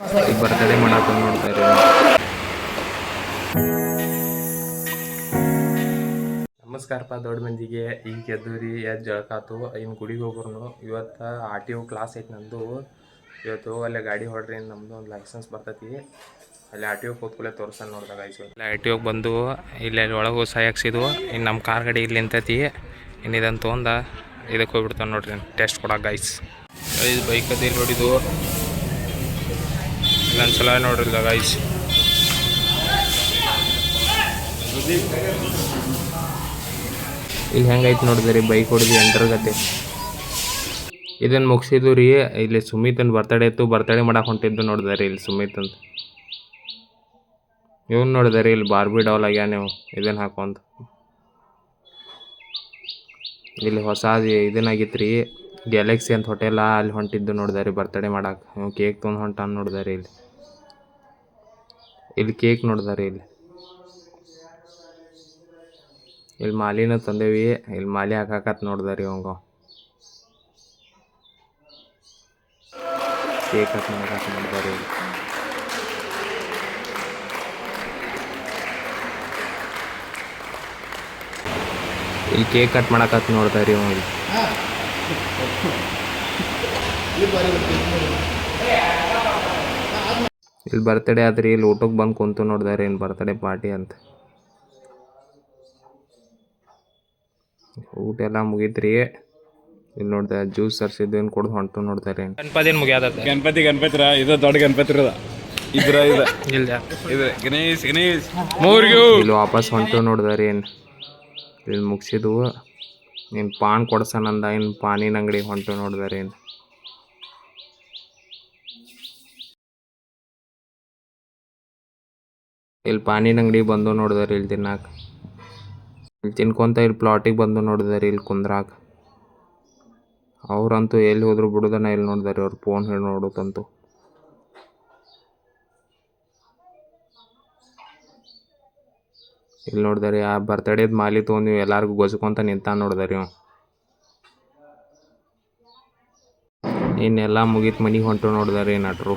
ಈಗ ಬರ್ತಡೇ ಮಾಡಾಕ ನೋಡ್ತಾರೆ. ನಮಸ್ಕಾರಪ್ಪ ದೊಡ್ಡ ಮಂದಿಗೆ. ಈಗ ಎದ್ದೂರಿ ಎದ್ದು ಜಳಕಾತು ಇನ್ನು ಗುಡಿಗೆ ಹೋಗೋರು. ಇವತ್ತು RTO ಕ್ಲಾಸ್ ಐತೆ ನಂದು. ಇವತ್ತು ಅಲ್ಲೇ ಗಾಡಿ ಹೊಡ್ರಿ ನಮ್ಮದು ಒಂದು ಲೈಸೆನ್ಸ್ ಬರ್ತೈತಿ. ಅಲ್ಲಿ RTO ಕೂತ್ಕೊಳ್ಳೆ ತೋರ್ಸನ್ ನೋಡ್ದಾಗ ಆಯ್ತು. ಅಲ್ಲಿ RTOಗೆ ಬಂದು ಇಲ್ಲಿ ಒಳಗೆ ಸಹಿ ಹಾಕ್ಸಿದ್ವು. ಇನ್ನು ನಮ್ಮ ಕಾರ್ ಗಾಡಿ ಇಲ್ಲಿ ನಿಂತೈತಿ. ಇನ್ನು ಇದನ್ನು ತೊಗೊಂಡ ಇದಕ್ಕೆ ಹೋಗ್ಬಿಡ್ತಾನೆ ನೋಡ್ರಿ ಟೆಸ್ಟ್ ಕೊಡಕ್ಕೆ ಗೈಸ್. ಇದು ಬೈಕ್ ಅದು ಇಲ್ಲಿ ನೋಡಿದ್ವು ಇಲ್ಲೊಂದು ಸಲ ನೋಡ್ರಿಲ್ಲ ಗೈಸ್. ಇಲ್ಲಿ ಹೆಂಗೈತೆ ನೋಡಿದ್ರಿ ಬೈಕ್ ಹೊಡೆದು ಎಂಟರ್ಗತೆ. ಇದನ್ನು ಮುಗಿಸಿದ್ವು ರೀ. ಇಲ್ಲಿ ಸುಮಿತನ ಬರ್ತಡೇ ಇತ್ತು, ಬರ್ತಡೇ ಮಾಡಕ್ಕೆ ಹೊಂಟಿದ್ದು ನೋಡಿದಾರೆ ಇಲ್ಲಿ ಸುಮಿತ್ ಅಂತ. ಇವನು ನೋಡಿದಾರೆ ಇಲ್ಲಿ ಬಾರ್ಬಿ ಡಾಲ್ ಆಗ್ಯಾನ ನೀವು ಇದನ್ನು ಹಾಕೊಂತ. ಇಲ್ಲಿ ಹೊಸದು ಇದನ್ನಾಗಿತ್ತು ರೀ ಗ್ಯಾಲಕ್ಸಿ ಅಂತ ಹೋಟೆಲ, ಅಲ್ಲಿ ಹೊಂಟಿದ್ದು ನೋಡಿದಾರೆ ಬರ್ತಡೇ ಮಾಡಕ್ಕೆ. ನೀವು ಕೇಕ್ ತೊಗೊಂಡು ಹೊಂಟಾನ ನೋಡಿದಾರೆ ಇಲ್ಲಿ. ಇಲ್ಲಿ ಕೇಕ್ ನೋಡಿದಾರೆ ಇಲ್ಲಿ. ಇಲ್ಲಿ ಮಾಲಿನ ತಂದೇವಿ. ಇಲ್ಲಿ ಮಾಲಿ ಹಾಕಾಕತ್ ನೋಡಿದಾರೆ ಅವಂಗ ಕೇಕ್ ಕಟ್ ಮಾಡಕ್ಕೆ ನೋಡಿದಾರೆ ಇಲ್ಲಿ. ಇಲ್ಲಿ ಕೇಕ್ ಕಟ್ ಮಾಡಕತ್ ನೋಡ್ತಾರಿ ಅವ ಇಲ್ಲಿ. ಇಲ್ಲಿ ಬರ್ತಡೇ ಆದ್ರಿ. ಇಲ್ಲಿ ಊಟಕ್ಕೆ ಬಂದು ಕುಂತು ನೋಡಿದಾರೆ ಏನು ಬರ್ತಡೇ ಪಾರ್ಟಿ ಅಂತ. ಊಟ ಎಲ್ಲ ಮುಗಿತ್ರಿ. ಇಲ್ಲಿ ನೋಡ್ದೆ ಜ್ಯೂಸ್ ತರಿಸಿದ್ದು ಏನು ಕೊಡ್ದು ಹೊಂಟು ನೋಡ್ತಾರೆ. ಗಣಪತಿ ಮುಗಿಯಾದ ಗಣಪತಿ ಇದು ದೊಡ್ಡ ಗಣಪತಿ ಇದ್ರ ಇಲ್ಲ ಇದು ಗಣೇಶ್ ಇಲ್ಲಿ ವಾಪಸ್ ಹೊಂಟು ನೋಡಿದಾರೆ ಏನು. ಇಲ್ಲಿ ಮುಗಿಸಿದ್ವು. ನೀನು ಪಾನ್ ಕೊಡ್ಸನಂದ ಇನ್ನು ಪಾನಿನ ಅಂಗಡಿ ಹೊಂಟು ನೋಡಿದಾರೆ ಏನು. ಇಲ್ಲಿ ಪಾನಿನ ಅಂಗಡಿ ಬಂದು ನೋಡಿದಾರೆ ಇಲ್ಲಿ ತಿನ್ನಾಕ. ಇಲ್ಲಿ ತಿನ್ಕೊಂತ ಇಲ್ಲಿ ಪ್ಲಾಟಿಗೆ ಬಂದು ನೋಡಿದಾರೆ ಇಲ್ಲಿ ಕುಂದ್ರಾಕ. ಅವ್ರಂತೂ ಎಲ್ಲಿ ಹೋದ್ರು ಬಿಡುದನ ಇಲ್ಲಿ ನೋಡಿದಾರೆ ಅವ್ರು ಫೋನ್ ಹೇಳಿ ನೋಡುತ್ತಂತೂ. ಇಲ್ಲಿ ನೋಡಿದಾರೆ ಆ ಬರ್ತಡೇದ ಮಾಲಿ ತೊಗೊಂಡು ಎಲ್ಲಾರ್ಗು ಗೊಜ್ಕೊಂತ ನಿಂತ ನೋಡಿದಾರೆ ಇವ. ಇನ್ನೆಲ್ಲ ಮುಗೀತು ಮನೆಗೆ ಹೊಂಟು ನೋಡಿದಾರೆ ನಟ್ರು.